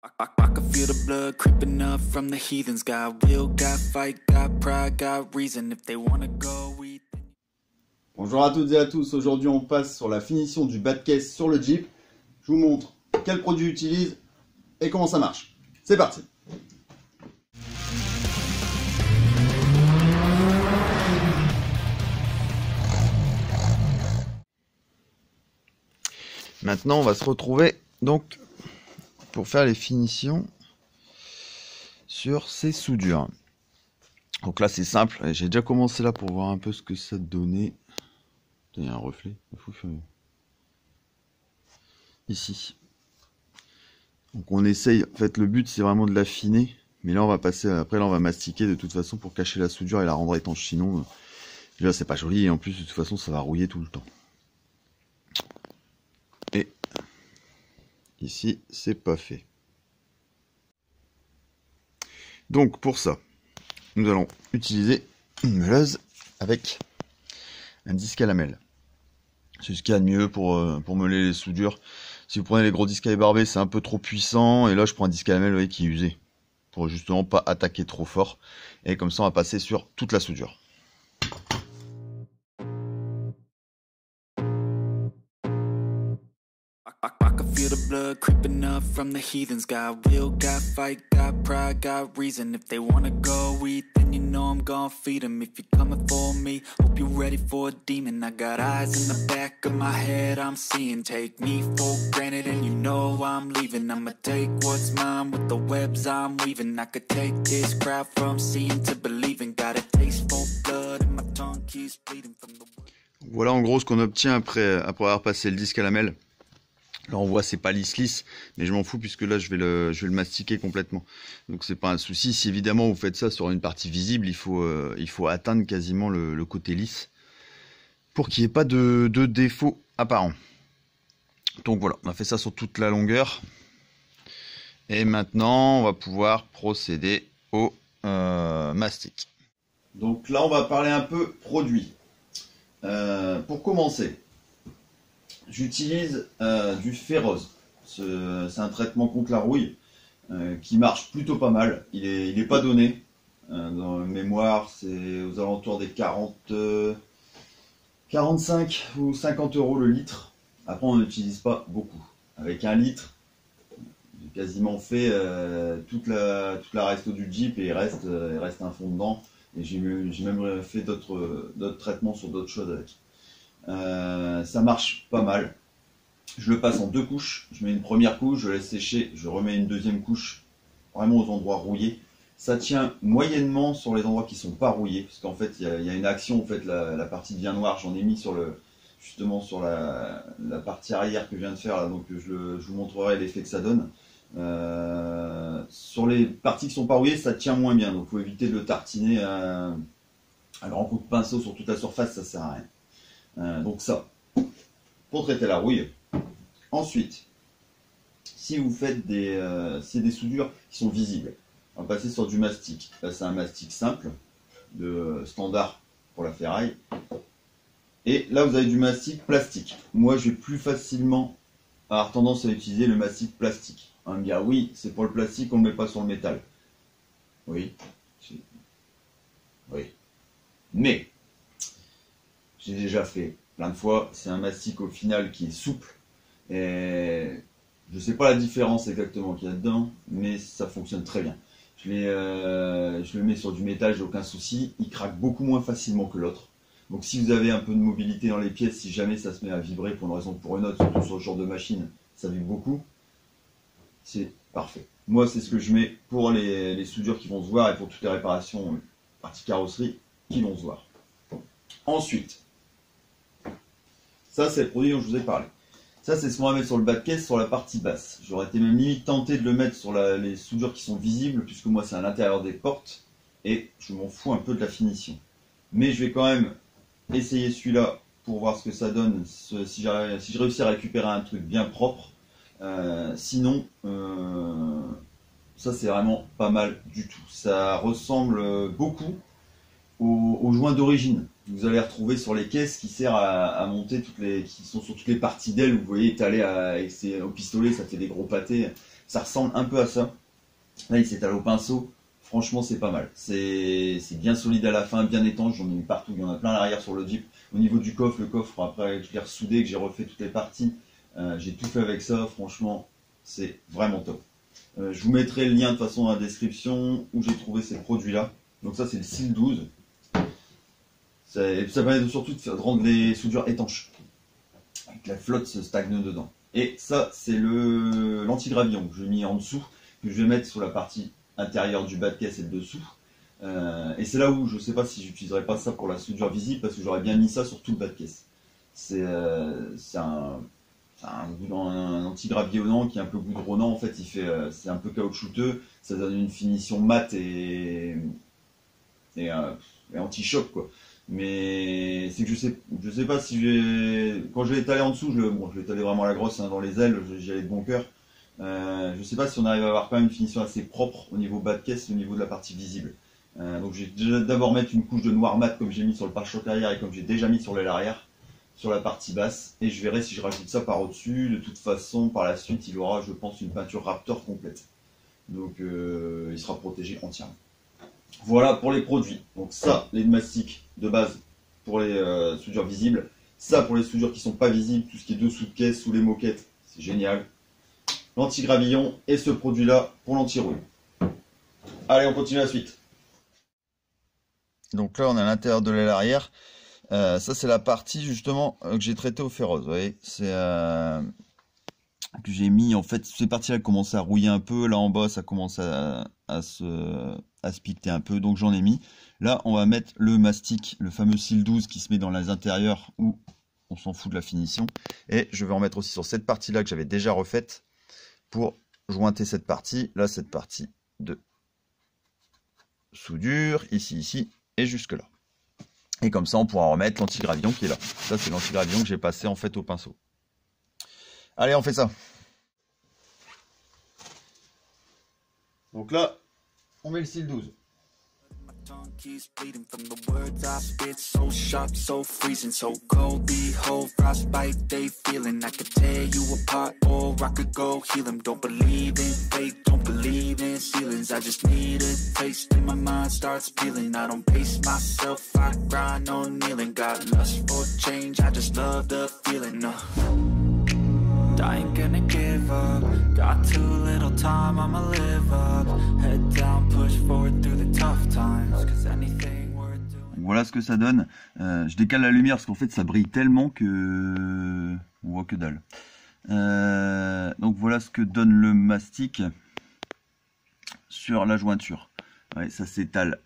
I can feel the blood creeping up from the heathens. Got will, got fight, got pride, got reason. If they wanna go, we... Bonjour à toutes et à tous, aujourd'hui on passe sur la finition du bas de caisse sur le Jeep. Je vous montre quel produit j'utilise et comment ça marche. C'est parti. Maintenant on va se retrouver donc pour faire les finitions sur ces soudures. Donc là c'est simple, j'ai déjà commencé là pour voir un peu ce que ça donnait. Il y a un reflet, fou furieux. Ici. Donc on essaye, en fait le but c'est vraiment de l'affiner, mais là on va passer, après là on va mastiquer de toute façon pour cacher la soudure et la rendre étanche, sinon là c'est pas joli et en plus de toute façon ça va rouiller tout le temps. Et ici c'est pas fait. Donc pour ça, nous allons utiliser une meuleuse avec un disque à lamelles. C'est ce qu'il y a de mieux pour meuler les soudures. Si vous prenez les gros disques à ébarber, c'est un peu trop puissant. Et là, je prends un disque à lamelles, vous voyez, qui est usé. Pour justement pas attaquer trop fort. Et comme ça, on va passer sur toute la soudure. I can feel the blood creeping up from the heathens. Got will, got fight, got pride, got reason. If they wanna go eat, then you know I'm gonna feed them. If you're coming for me, hope you're ready for a demon. I got eyes in the back of my head, I'm seeing. Take me for granted and you know I'm leaving. I'ma take what's mine with the webs I'm weaving. I could take this crowd from seeing to believing. Got a taste for blood and my tongue keeps bleeding from the... Voilà en gros ce qu'on obtient après avoir passé le disque à lamelles. Là on voit c'est pas lisse, mais je m'en fous puisque là je vais le mastiquer complètement. Donc c'est pas un souci. Si évidemment vous faites ça sur une partie visible, il faut atteindre quasiment le côté lisse pour qu'il n'y ait pas de défaut apparent. Donc voilà, on a fait ça sur toute la longueur. Et maintenant on va pouvoir procéder au mastic. Donc là on va parler un peu produit. Pour commencer, j'utilise du Ferrose. C'est un traitement contre la rouille qui marche plutôt pas mal. Il est pas donné. Dans la mémoire, c'est aux alentours des 45 ou 50 € le litre. Après, on n'utilise pas beaucoup. Avec un litre, j'ai quasiment fait toute la resto du Jeep et il reste un fond dedans. Et j'ai même fait d'autres traitements sur d'autres choses avec. Ça marche pas mal. Je le passe en deux couches. Je mets une première couche, je laisse sécher, je remets une deuxième couche vraiment aux endroits rouillés. Ça tient moyennement sur les endroits qui sont pas rouillés, parce qu'en fait il y a une action, en fait la partie devient noire. J'en ai mis justement sur la partie arrière que je viens de faire là, donc je vous montrerai l'effet que ça donne. Sur les parties qui sont pas rouillées, ça tient moins bien, donc il faut éviter de le tartiner à grand coup de pinceau sur toute la surface, ça sert à rien. Donc ça, pour traiter la rouille. Ensuite, si vous faites des soudures qui sont visibles, on va passer sur du mastic. Là, c'est un mastic simple, de standard pour la ferraille. Et là, vous avez du mastic plastique. Moi, je vais plus facilement avoir tendance à utiliser le mastic plastique. On va me dire, oui, c'est pour le plastique, on ne le met pas sur le métal. Oui. Oui. Mais, j'ai déjà fait plein de fois, c'est un mastic au final qui est souple. Et je ne sais pas la différence exactement qu'il y a dedans, mais ça fonctionne très bien. Je le mets sur du métal, j'ai aucun souci. Il craque beaucoup moins facilement que l'autre. Donc si vous avez un peu de mobilité dans les pièces, si jamais ça se met à vibrer pour une raison ou pour une autre, surtout sur ce genre de machine, ça vibre beaucoup. C'est parfait. Moi, c'est ce que je mets pour les soudures qui vont se voir et pour toutes les réparations, partie carrosserie, qui vont se voir. Ensuite, ça c'est le produit dont je vous ai parlé. Ça, c'est ce qu'on va mettre sur le bas de caisse, sur la partie basse. J'aurais été même limite tenté de le mettre sur les soudures qui sont visibles, puisque moi, c'est à l'intérieur des portes, et je m'en fous un peu de la finition. Mais je vais quand même essayer celui-là pour voir ce que ça donne, si je réussis à récupérer un truc bien propre. Sinon, ça, c'est vraiment pas mal du tout. Ça ressemble beaucoup au joint d'origine. vous allez retrouver sur les caisses qui sert à monter qui sont sur toutes les parties d'aile. Vous voyez étalé au pistolet, ça fait des gros pâtés. Ça ressemble un peu à ça. Là, il s'étale au pinceau. Franchement, c'est pas mal. C'est bien solide à la fin, bien étanche. J'en ai mis partout. Il y en a plein à l'arrière sur le Jeep. Au niveau du coffre, le coffre, après que je l'ai ressoudé, que j'ai refait toutes les parties, j'ai tout fait avec ça. Franchement, c'est vraiment top. Je vous mettrai le lien de toute façon dans la description où j'ai trouvé ces produits-là. Donc ça, c'est le SIL 12. Ça permet surtout de rendre les soudures étanches. Avec la flotte se stagne dedans. Et ça, c'est l'anti-gravillon que j'ai mis en dessous, que je vais mettre sur la partie intérieure du bas de caisse et le dessous. Et c'est là où je ne sais pas si j'utiliserai pas ça pour la soudure visible, parce que j'aurais bien mis ça sur tout le bas de caisse. C'est un anti-gravillonnant qui est un peu goudronnant. En fait, c'est un peu caoutchouteux. Ça donne une finition mate et anti-choc, quoi. Mais c'est que je sais pas si quand je vais étaler en dessous, je vais étaler vraiment à la grosse, hein, dans les ailes, j'y allais de bon cœur. Je sais pas si on arrive à avoir quand même une finition assez propre au niveau bas de caisse, au niveau de la partie visible. Donc j'ai déjà d'abord mettre une couche de noir mat comme j'ai mis sur le pare-choc arrière et comme j'ai déjà mis sur l'aile arrière, sur la partie basse. Et je verrai si je rajoute ça par au-dessus. De toute façon, par la suite, il aura, je pense, une peinture Raptor complète. Donc il sera protégé entièrement. Voilà pour les produits. Donc ça, les mastiques de base pour les soudures visibles. Ça pour les soudures qui sont pas visibles, tout ce qui est dessous de caisse, sous les moquettes, c'est génial. L'anti-gravillon et ce produit-là pour l'anti-rouille. Allez, on continue la suite. Donc là, on est à l'intérieur de l'aile arrière. Ça, c'est la partie justement que j'ai traité au ferrose. Vous voyez, c'est que j'ai mis, en fait, ces parties-là commencent à rouiller un peu. Là en bas, ça commence à se piqueter un peu, donc j'en ai mis. Là, on va mettre le mastic, le fameux SIL 12 qui se met dans les intérieurs où on s'en fout de la finition. Et je vais en mettre aussi sur cette partie-là que j'avais déjà refaite pour jointer cette partie. Là, cette partie de soudure, ici, et jusque là. Et comme ça, on pourra remettre l'anti-gravillon qui est là. Ça, c'est l'anti-gravillon que j'ai passé en fait au pinceau. Allez, on fait ça. Donc là, on met le SIL 12. Tongue keeps bleeding from the words I spit, so sharp, so freezing, so cold. Behold, frostbite they feeling. I could tear you apart, or I could go heal them. Don't believe in fate, don't believe in ceilings. I just need a taste and my mind starts peeling. I don't pace myself, I grind on kneeling. Got lust for change, I just love the feeling. I ain't gonna give up. Got too little time, I'ma live up. Head down, push forward through the tough times. Cause anything worth doing. Voilà ce que ça donne. Je décale la lumière parce qu'en fait ça brille tellement que on voit que dalle. Donc voilà ce que donne le mastic sur la jointure. Ouais, ça s'étale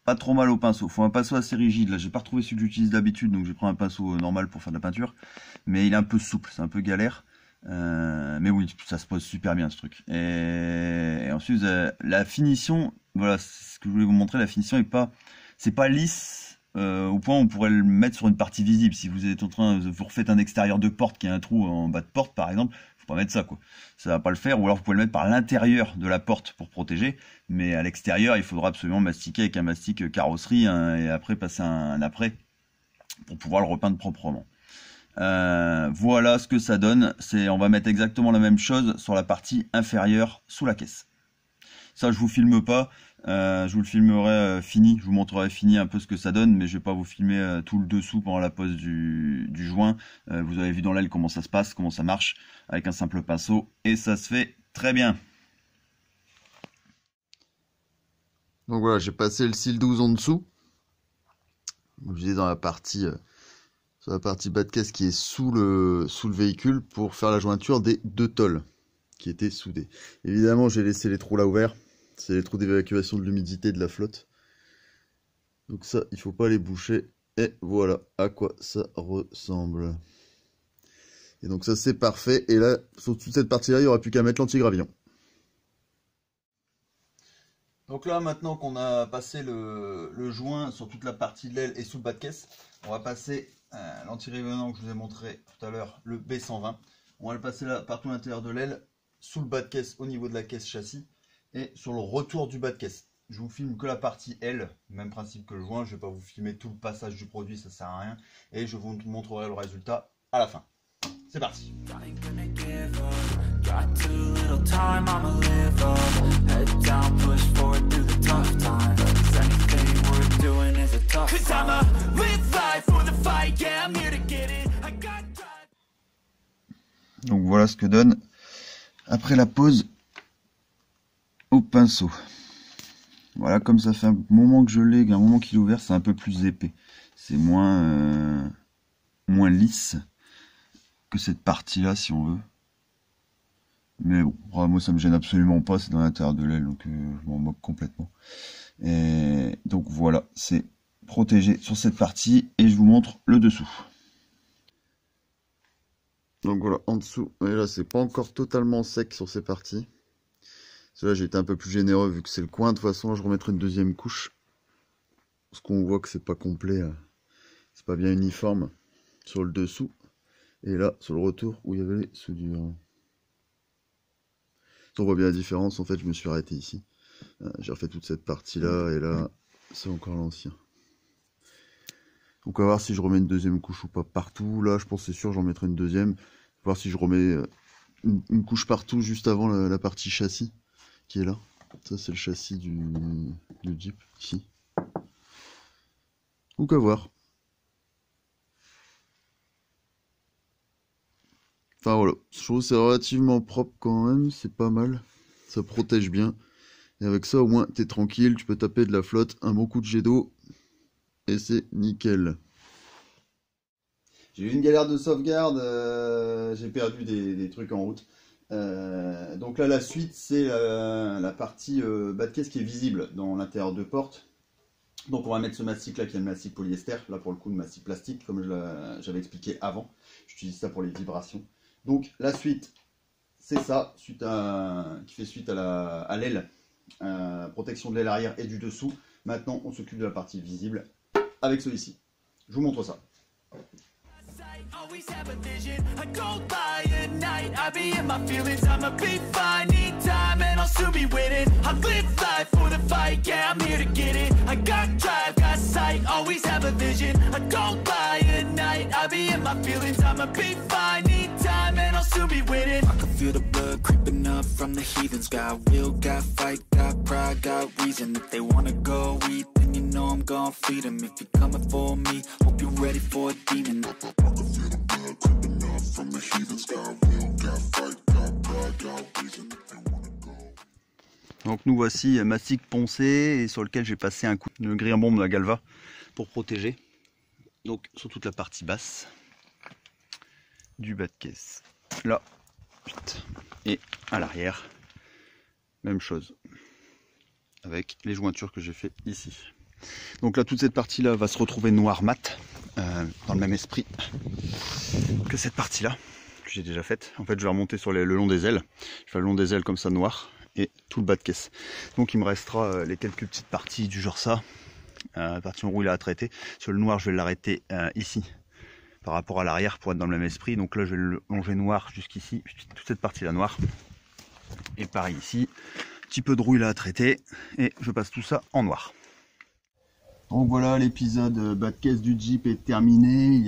pas trop mal au pinceau. Faut un pinceau assez rigide. Là, j'ai pas retrouvé celui que j'utilise d'habitude, donc je prends un pinceau normal pour faire de la peinture. Mais il est un peu souple, c'est un peu galère. Mais oui, ça se pose super bien ce truc. Et ensuite, la finition, voilà, c'est ce que je voulais vous montrer. La finition c'est pas lisse au point où on pourrait le mettre sur une partie visible. Si vous êtes en train, vous refaites un extérieur de porte qui a un trou en bas de porte, par exemple, faut pas mettre ça, quoi. Ça va pas le faire. Ou alors vous pouvez le mettre par l'intérieur de la porte pour protéger, mais à l'extérieur, il faudra absolument mastiquer avec un mastic carrosserie, hein, et après passer un après pour pouvoir le repeindre proprement. Voilà ce que ça donne. On va mettre exactement la même chose sur la partie inférieure sous la caisse. Ça, je vous filme pas. Je vous le filmerai fini. Je vous montrerai fini un peu ce que ça donne, mais je vais pas vous filmer tout le dessous pendant la pose du joint. Vous avez vu dans l'aile comment ça se passe, comment ça marche avec un simple pinceau, et ça se fait très bien. Donc voilà, j'ai passé le SIL 12 en dessous. Comme je disais, dans la partie sur la partie bas de caisse qui est sous le véhicule pour faire la jointure des deux tôles qui étaient soudées. Évidemment, j'ai laissé les trous là ouverts. C'est les trous d'évacuation de l'humidité de la flotte. Donc ça, il faut pas les boucher. Et voilà à quoi ça ressemble. Et donc ça, c'est parfait. Et là, sur toute cette partie-là, il n'y aura plus qu'à mettre l'anti-gravillon. Donc là, maintenant qu'on a passé le joint sur toute la partie de l'aile et sous le bas de caisse, on va passer l'anti-gravillon que je vous ai montré tout à l'heure, le B120. On va le passer là partout à l'intérieur de l'aile, sous le bas de caisse au niveau de la caisse châssis et sur le retour du bas de caisse. je vous filme que la partie L, même principe que le joint, je vais pas vous filmer tout le passage du produit, ça sert à rien, et je vous montrerai le résultat à la fin. C'est parti. Donc voilà ce que donne après la pose au pinceau. Voilà, comme ça fait un moment que je l'ai, un moment qu'il est ouvert, c'est un peu plus épais. C'est moins lisse que cette partie-là, si on veut. Mais bon, moi ça me gêne absolument pas, c'est dans l'intérieur de l'aile, donc je m'en moque complètement. Et donc voilà, c'est protégé sur cette partie, et je vous montre le dessous. Donc voilà, en dessous, et là c'est pas encore totalement sec sur ces parties. Là j'ai été un peu plus généreux vu que c'est le coin, de toute façon je remettrai une deuxième couche. Parce qu'on voit que c'est pas complet, c'est pas bien uniforme sur le dessous. Et là, sur le retour où il y avait les soudures. On voit bien la différence, en fait je me suis arrêté ici. J'ai refait toute cette partie là, et là c'est encore l'ancien. Donc on va voir si je remets une deuxième couche ou pas partout. Là je pense c'est sûr j'en mettrai une deuxième. On va voir si je remets une couche partout juste avant la partie châssis qui est là. Ça c'est le châssis du Jeep ici. Donc à voir. Enfin voilà, je trouve que c'est relativement propre quand même, c'est pas mal. Ça protège bien. Et avec ça au moins t'es tranquille, tu peux taper de la flotte, un bon coup de jet d'eau. Et c'est nickel. J'ai eu une galère de sauvegarde, j'ai perdu des trucs en route. Donc là la suite c'est la partie bas de caisse qui est visible dans l'intérieur de porte. Donc on va mettre ce mastic là qui est le mastic polyester, là pour le coup le mastic plastique comme j'avais expliqué avant. J'utilise ça pour les vibrations. Donc la suite c'est ça, qui fait suite à l'aile, protection de l'aile arrière et du dessous. Maintenant on s'occupe de la partie visible avec celui-ci. Je vous montre ça. Always have a vision, I go by at night, I be in my feelings, I'ma be fine, need time and I'll soon be winning, I live life for the fight, yeah I'm here to get it, I got drive, got sight, always have a vision, I go by at night, I be in my feelings, I'ma be fine, need time and I'll soon be winning. I can feel the blood creeping up from the heathens, got will, got fight, got pride, got reason, if they wanna go eat, then you know I'm gonna feed them, if you're coming for me, hope you're ready for a demon. Donc nous voici mastic poncé et sur lequel j'ai passé un coup de grille-en-bombe de la Galva pour protéger. Donc sur toute la partie basse du bas de caisse. Là, et à l'arrière, même chose avec les jointures que j'ai fait ici. Donc là toute cette partie là va se retrouver noir mat, dans le même esprit que cette partie là que j'ai déjà faite. En fait je vais remonter sur le long des ailes, je fais le long des ailes comme ça noir et tout le bas de caisse. Donc il me restera les quelques petites parties du genre ça, la partie en rouille là à traiter. Sur le noir je vais l'arrêter ici par rapport à l'arrière pour être dans le même esprit. Donc là je vais le longer noir jusqu'ici, toute cette partie là noire, et pareil ici, petit peu de rouille là à traiter, et je passe tout ça en noir. Donc voilà, l'épisode bas de caisse du Jeep est terminé.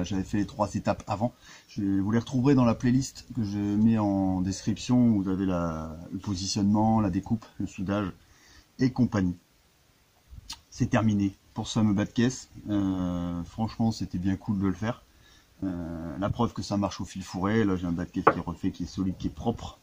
J'avais fait les 3 étapes avant. Vous les retrouverez dans la playlist que je mets en description. Vous avez le positionnement, la découpe, le soudage et compagnie. C'est terminé pour ce fameux bas de caisse. Franchement, c'était bien cool de le faire. La preuve que ça marche au fil fourré. Là, j'ai un bas de caisse qui est refait, qui est solide, qui est propre.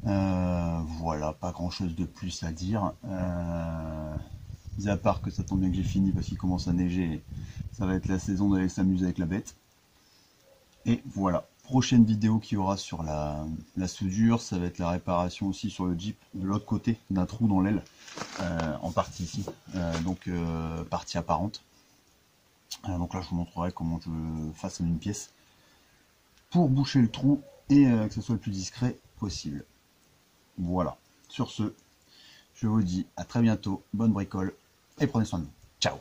Voilà, pas grand chose de plus à dire. Mis à part que ça tombe bien que j'ai fini parce qu'il commence à neiger, ça va être la saison d'aller s'amuser avec la bête. Et voilà, prochaine vidéo qu'il y aura sur la soudure, ça va être la réparation aussi sur le Jeep de l'autre côté d'un trou dans l'aile, en partie ici, donc partie apparente. Donc là je vous montrerai comment je façonne une pièce pour boucher le trou et que ce soit le plus discret possible. Voilà, sur ce, je vous dis à très bientôt, bonne bricole. Et prenez soin de vous. Ciao.